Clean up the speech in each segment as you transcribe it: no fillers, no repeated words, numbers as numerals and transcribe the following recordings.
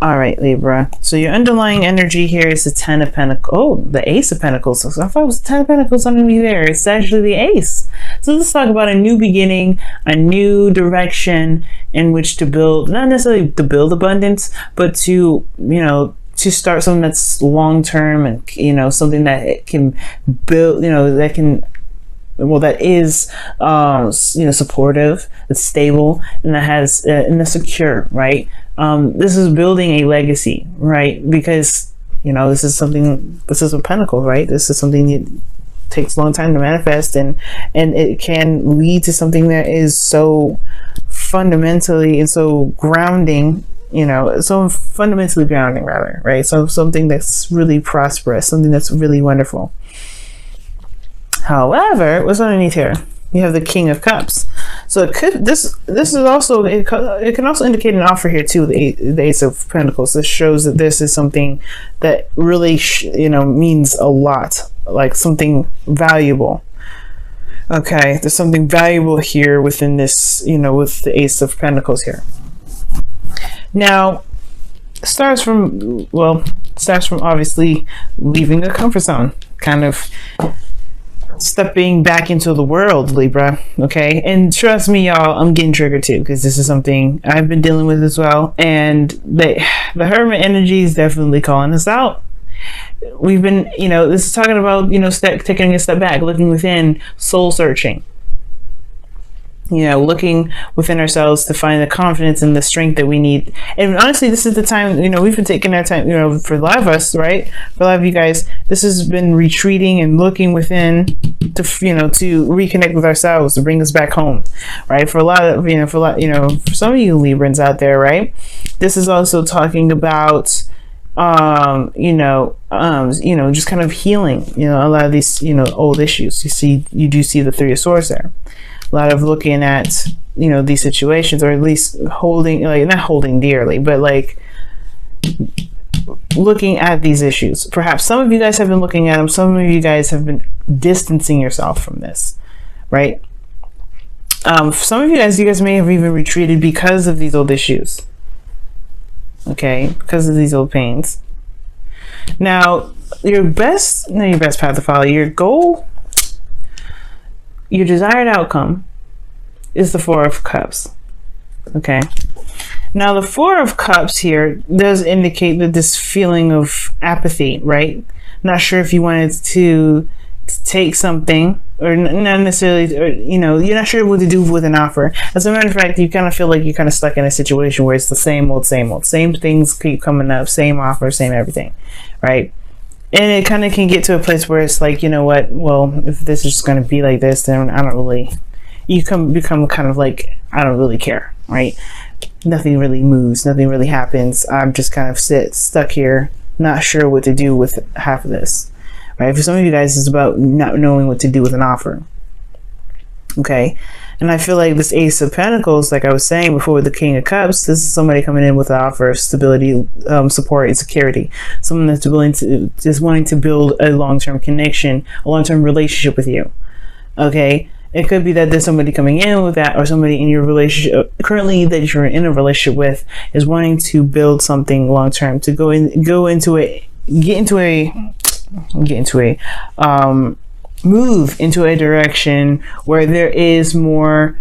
All right, Libra. So your underlying energy here is the Ten of Pentacles. Oh, the Ace of Pentacles. So I thought it was the Ten of Pentacles underneath there. It's actually the Ace. So let's talk about a new beginning, a new direction in which to build, not necessarily to build abundance, but to, to start something that's long-term and, something that it can build, that can, well, that is, supportive, that's stable, and that has, and that's secure, right? This is building a legacy, right? Because, this is a pentacle, right? This is something that takes a long time to manifest, and it can lead to something that is so fundamentally and so grounding, so fundamentally grounding rather, right? So something that's really prosperous, something that's really wonderful. However, what's underneath here? You have the King of Cups. So it could, this is also, it can also indicate an offer here too, the Ace of Pentacles. This shows that this is something that really, means a lot, like something valuable. Okay, there's something valuable here within this, with the Ace of Pentacles here. Now, starts from obviously leaving the comfort zone, kind of stepping back into the world, Libra. Okay, and trust me, y'all, I'm getting triggered too, because this is something I've been dealing with as well, and the Hermit energy is definitely calling us out. We've been, this is talking about, taking a step back, looking within, soul searching, looking within ourselves to find the confidence and the strength that we need. And honestly, this is the time, we've been taking our time, for a lot of us, right? For a lot of you guys, this has been retreating and looking within to, to reconnect with ourselves, to bring us back home, right? For a lot of, for some of you Librans out there, right? This is also talking about, just kind of healing, a lot of these, old issues. You do see the Three of Swords there. A lot of looking at, these situations, or at least holding, not holding dearly, but looking at these issues. Perhaps some of you guys have been looking at them. Some of you guys have been distancing yourself from this, right? Some of you guys may have even retreated because of these old issues. Okay, because of these old pains. Now, your best path to follow, your goal, your desired outcome is the Four of Cups. Okay. Now, the Four of Cups here does indicate that this feeling of apathy, right? Not sure if you wanted to take something, or not necessarily, or, you're not sure what to do with an offer. As a matter of fact, you kind of feel like you're kind of stuck in a situation where it's the same old, same things keep coming up, same offer, same everything, right? And it kind of can get to a place where it's like, you know what, well, if this is going to be like this, then I don't really, become kind of like, I don't really care, right? Nothing really moves, nothing really happens. I'm just kind of stuck here, not sure what to do with half of this, right? For some of you guys, it's about not knowing what to do with an offer. Okay. And I feel like this Ace of Pentacles, like I was saying before, with the King of Cups, this is somebody coming in with an offer of stability, support, and security. Someone that's wanting to build a long-term connection, a long-term relationship with you. Okay. It could be that there's somebody coming in with that, or somebody in your relationship currently that you're in a relationship with is wanting to build something long-term, to move into a direction where there's more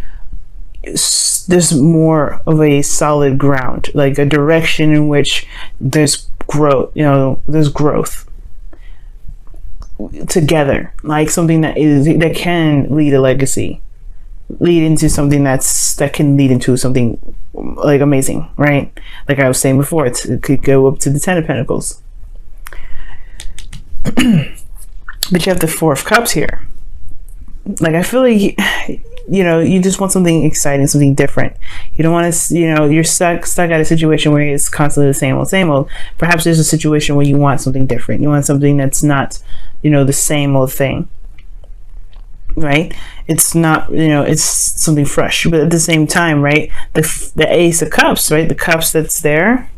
of a solid ground, like a direction in which there's growth, there's growth together, like something that can lead a legacy, lead into something that can lead into something like amazing, right? Like I was saying before, it could go up to the Ten of Pentacles. But you have the Four of Cups here. Like, I feel like, you just want something exciting, something different. You don't want to, you're stuck at a situation where it's constantly the same old. Perhaps there's a situation where you want something different. You want something that's not, the same old thing, right? It's not, it's something fresh. But at the same time, right, the Ace of Cups, right, the cups that's there,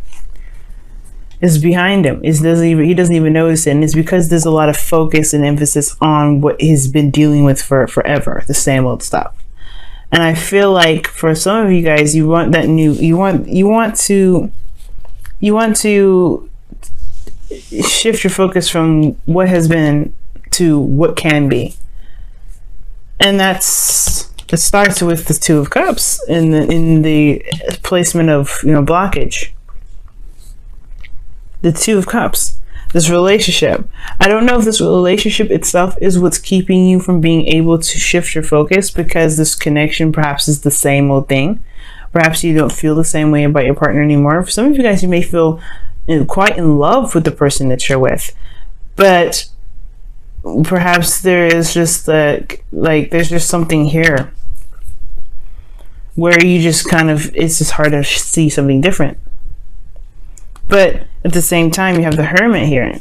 is behind him. He doesn't even notice it, and it's because there's a lot of focus and emphasis on what he's been dealing with for forever, the same old stuff. And I feel like for some of you guys, you want that new, you want you want to shift your focus from what has been to what can be. And it starts with the Two of Cups in the placement of, blockage. The Two of Cups, this relationship. I don't know if this relationship itself is what's keeping you from being able to shift your focus, because this connection perhaps is the same old thing. Perhaps you don't feel the same way about your partner anymore. For some of you guys, you may feel quite in love with the person that you're with, but perhaps there is just there's just something here where you just it's just hard to see something different. But at the same time, you have the Hermit here,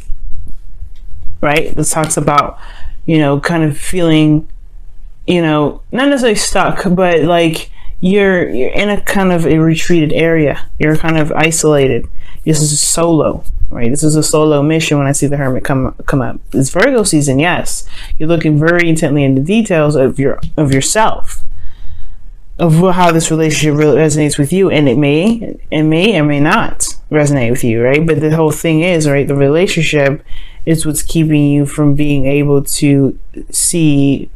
right? This talks about, kind of feeling, not necessarily stuck, but like you're in a kind of a retreated area. You're kind of isolated. This is a solo, right? This is a solo mission when I see the Hermit come up. It's Virgo season, yes. You're looking very intently into details of yourself, of how this relationship really resonates with you, and it may or may not resonate with you, right? But the whole thing is, right, the relationship is what's keeping you from being able to see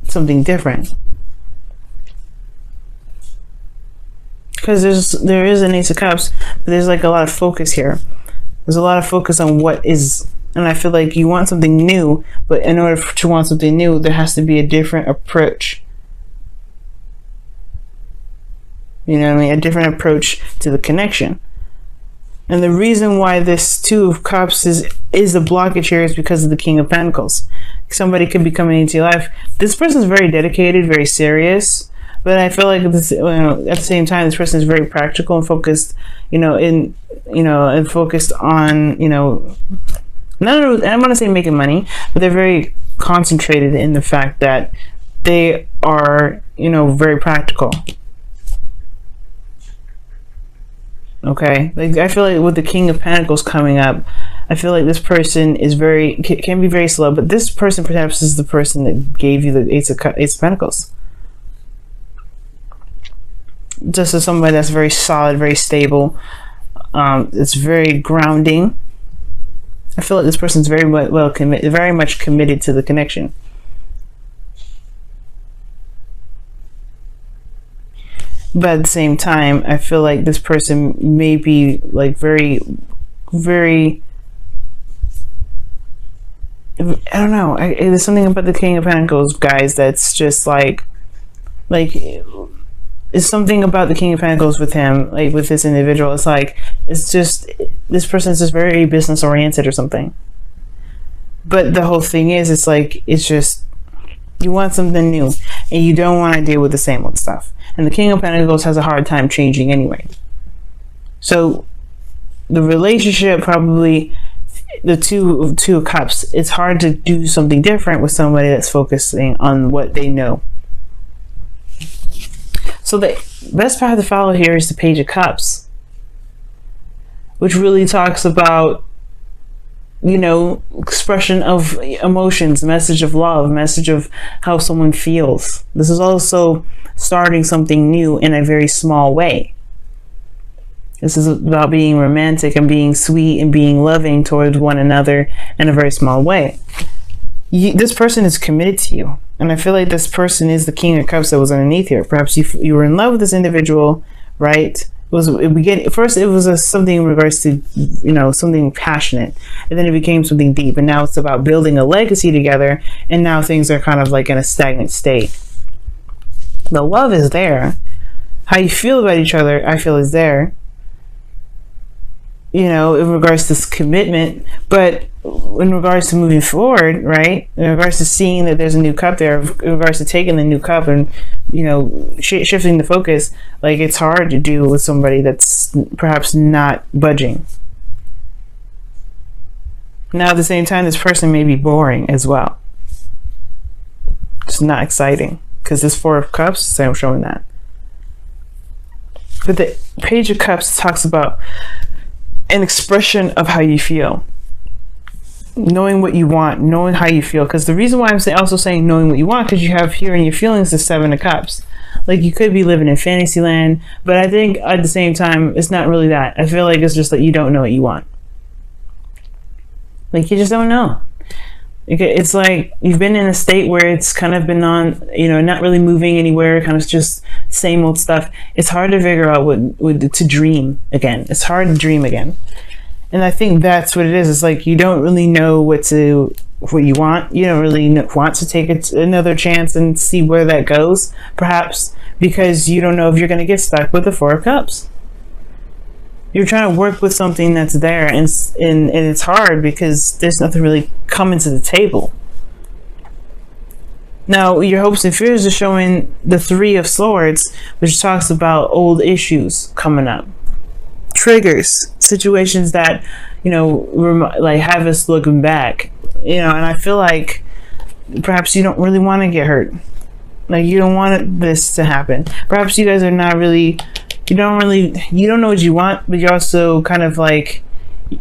something different. Because there is an Ace of Cups, but there's like a lot of focus here. There's a lot of focus on what is, and I feel like you want something new, but in order to want something new, there has to be a different approach. You know what I mean? A different approach to the connection. And the reason why this Two of Cups is a blockage here is because of the King of Pentacles. Somebody could be coming into your life. This person is very dedicated, very serious. But I feel like at the same time, this person is very practical and focused, and focused on, I don't want to say making money, but they're very concentrated in the fact that they are, very practical. Okay, like I feel like with the King of Pentacles coming up, I feel like this person is can be very slow, but this person perhaps is the person that gave you the Ace of Pentacles. Just as somebody that's very solid, very stable, it's very grounding. I feel like this person's very much committed to the connection. But at the same time, I feel like this person may be like very, very, I don't know. There's something about the King of Pentacles, guys, that's just like it's something about the King of Pentacles with him, like with this individual. It's just this person's just very business oriented or something. But the whole thing is, it's just you want something new, and you don't want to deal with the same old stuff. And the King of Pentacles has a hard time changing anyway. So the relationship, probably the two of Cups, it's hard to do something different with somebody that's focusing on what they know. So the best path to follow here is the Page of Cups, which really talks about, expression of emotions, message of love, message of how someone feels. This is also starting something new in a very small way. This is about being romantic and being sweet and being loving towards one another in a very small way. This person is committed to you. And I feel like this person is the King of Cups that was underneath here. Perhaps you were in love with this individual, right? First it was something in regards to, something passionate. And then it became something deep. And now it's about building a legacy together. And now things are kind of like in a stagnant state. The love is there. How you feel about each other, I feel, is there. In regards to this commitment, but in regards to moving forward, right? In regards to seeing that there's a new cup there, in regards to taking the new cup and, shifting the focus, like it's hard to do with somebody that's perhaps not budging. Now, at the same time, this person may be boring as well. It's not exciting because this Four of Cups, so I'm showing that. But the Page of Cups talks about an expression of how you feel, knowing what you want, knowing how you feel. Because the reason why I'm also saying knowing what you want, because you have here in your feelings the Seven of Cups. like you could be living in fantasy land, but I think at the same time, it's not really that. I feel like it's just that you don't know what you want. Like, you just don't know. It's like you've been in a state where it's kind of been on, you know, not really moving anywhere, kind of just same old stuff. It's hard to figure out what to dream again. It's hard to dream again. And I think that's what it is. It's like you don't really know what you want. You don't really want to take another chance and see where that goes, perhaps because you don't know if you're going to get stuck with the Four of Cups. You're trying to work with something that's there, and it's hard because there's nothing really coming to the table. Now, your hopes and fears are showing the Three of Swords, which talks about old issues coming up. Triggers, situations that, you know, like have us looking back, you know, and I feel like perhaps you don't really want to get hurt. Like, you don't want this to happen. Perhaps you guys are not really, you don't know what you want, but you're also kind of like,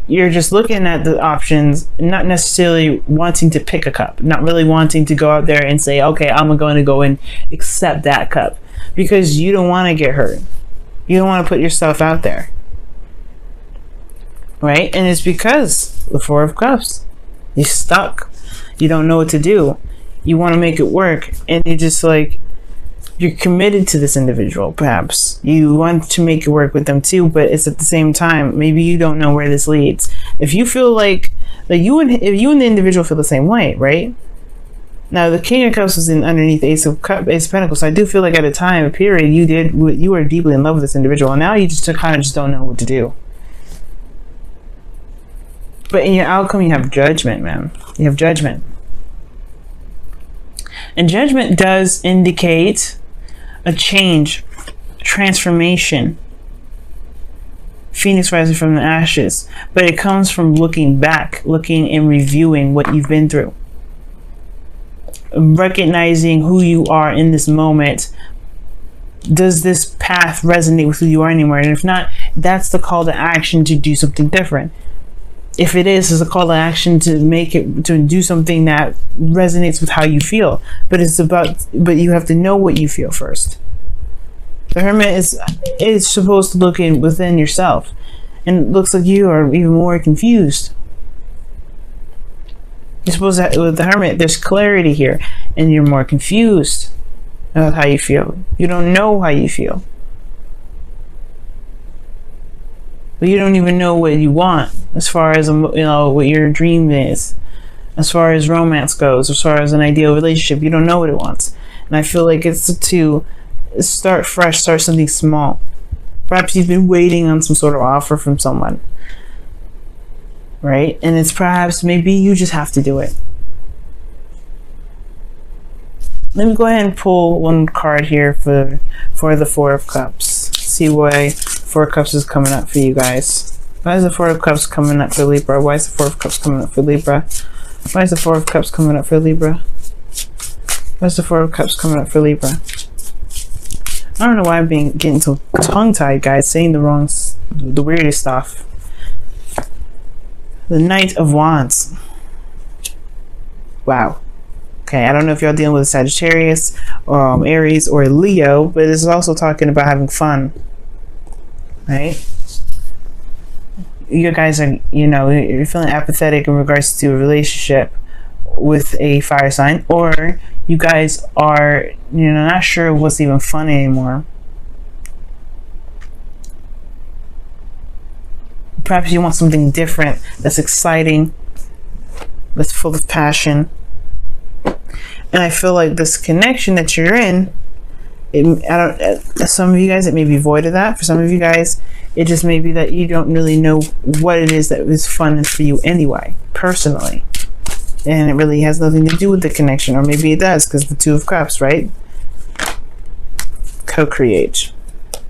you're just looking at the options, not necessarily wanting to pick a cup, not really wanting to go out there and say, okay, I'm going to go and accept that cup, because you don't want to get hurt. You don't want to put yourself out there. Right? And it's because the Four of Cups. You're stuck. You don't know what to do. You want to make it work. And you're just like, you're committed to this individual, perhaps. You want to make it work with them too, but it's at the same time, maybe you don't know where this leads. If you feel like if you and the individual feel the same way, right? Now, the King of Cups was underneath Ace of Pentacles. So I do feel like at a period, you were deeply in love with this individual. And now you just kind of just don't know what to do. But in your outcome, you have judgment, man. You have judgment. And judgment does indicate a change, transformation. Phoenix rising from the ashes. But it comes from looking back, looking and reviewing what you've been through. Recognizing who you are in this moment. Does this path resonate with who you are anymore? And if not, that's the call to action to do something different. If it is, it's a call to action to do something that resonates with how you feel. But you have to know what you feel first. The Hermit is supposed to look within yourself. And it looks like you are even more confused. You're supposed to, with the Hermit, there's clarity here. And you're more confused about how you feel. You don't know how you feel. But you don't even know what you want as far as, you know, what your dream is, as far as romance goes, as far as an ideal relationship. You don't know what it wants. And I feel like it's to start fresh, start something small. Perhaps you've been waiting on some sort of offer from someone, right? And it's perhaps maybe you just have to do it. Let me go ahead and pull one card here for the Four of Cups. See why Four of Cups is coming up for you guys. Why is the Four of Cups coming up for Libra? Why is the Four of Cups coming up for Libra? Why is the Four of Cups coming up for Libra? Why is the Four of Cups coming up for Libra? I don't know why I'm getting so tongue-tied, guys, saying the weirdest stuff. The Knight of Wands. Wow. Okay, I don't know if y'all dealing with Sagittarius, or Aries, or Leo, but this is also talking about having fun. Right? You guys are, you know, you're feeling apathetic in regards to a relationship with a fire sign, or you guys are, you know, not sure what's even fun anymore. Perhaps you want something different, that's exciting, that's full of passion. And I feel like this connection that you're in, some of you guys, it may be void of that. For some of you guys, it just may be that you don't really know what it is that is fun for you anyway, personally. And it really has nothing to do with the connection. Or maybe it does, because the Two of Cups, right? Co-create.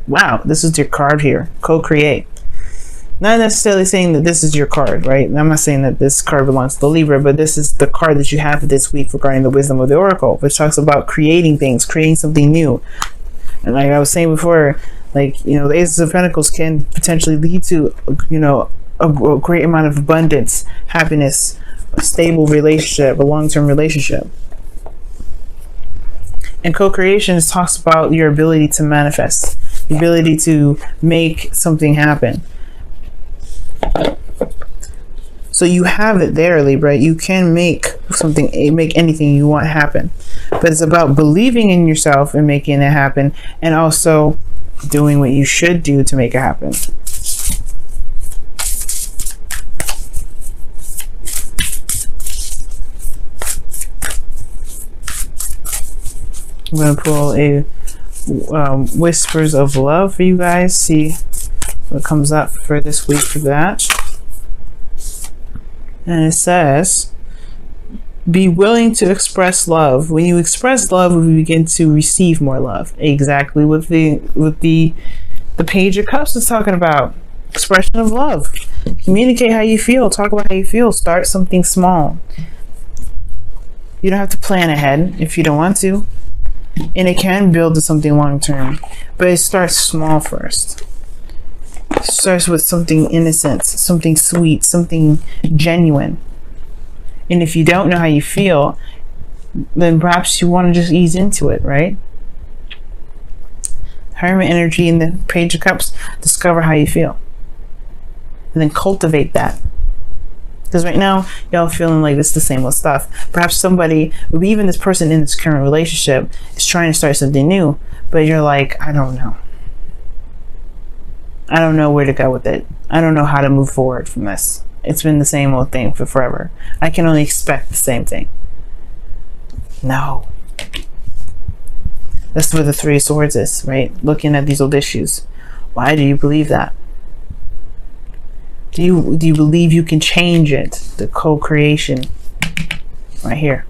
Wow, this is your card here. Co-create. Not necessarily saying that this is your card, right? I'm not saying that this card belongs to the Libra, but this is the card that you have this week regarding the wisdom of the Oracle, which talks about creating things, creating something new. And like I was saying before, like, you know, the Ace of Pentacles can potentially lead to, you know, a great amount of abundance, happiness, a stable relationship, a long-term relationship. And co-creation talks about your ability to manifest, the ability to make something happen. So you have it there, Libra. You can make something, make anything you want happen. But it's about believing in yourself and making it happen, and also doing what you should do to make it happen. I'm going to pull a Whispers of Love for you guys. See what comes up for this week for that. And it says, be willing to express love. When you express love, we begin to receive more love. Exactly what the Page of Cups is talking about. Expression of love. Communicate how you feel. Talk about how you feel. Start something small. You don't have to plan ahead if you don't want to. And it can build to something long term. But it starts small first. It starts with something innocent, something sweet, something genuine. And if you don't know how you feel, then perhaps you want to just ease into it, right? Hermit energy in the Page of Cups. Discover how you feel. And then cultivate that. Because right now, y'all feeling like it's the same old stuff. Perhaps somebody, maybe even this person in this current relationship, is trying to start something new. But you're like, I don't know. I don't know where to go with it. I don't know how to move forward from this. It's been the same old thing for forever. I can only expect the same thing. No. That's where the Three of Swords is, right? Looking at these old issues. Why do you believe that? Do you believe you can change it? The co-creation right here.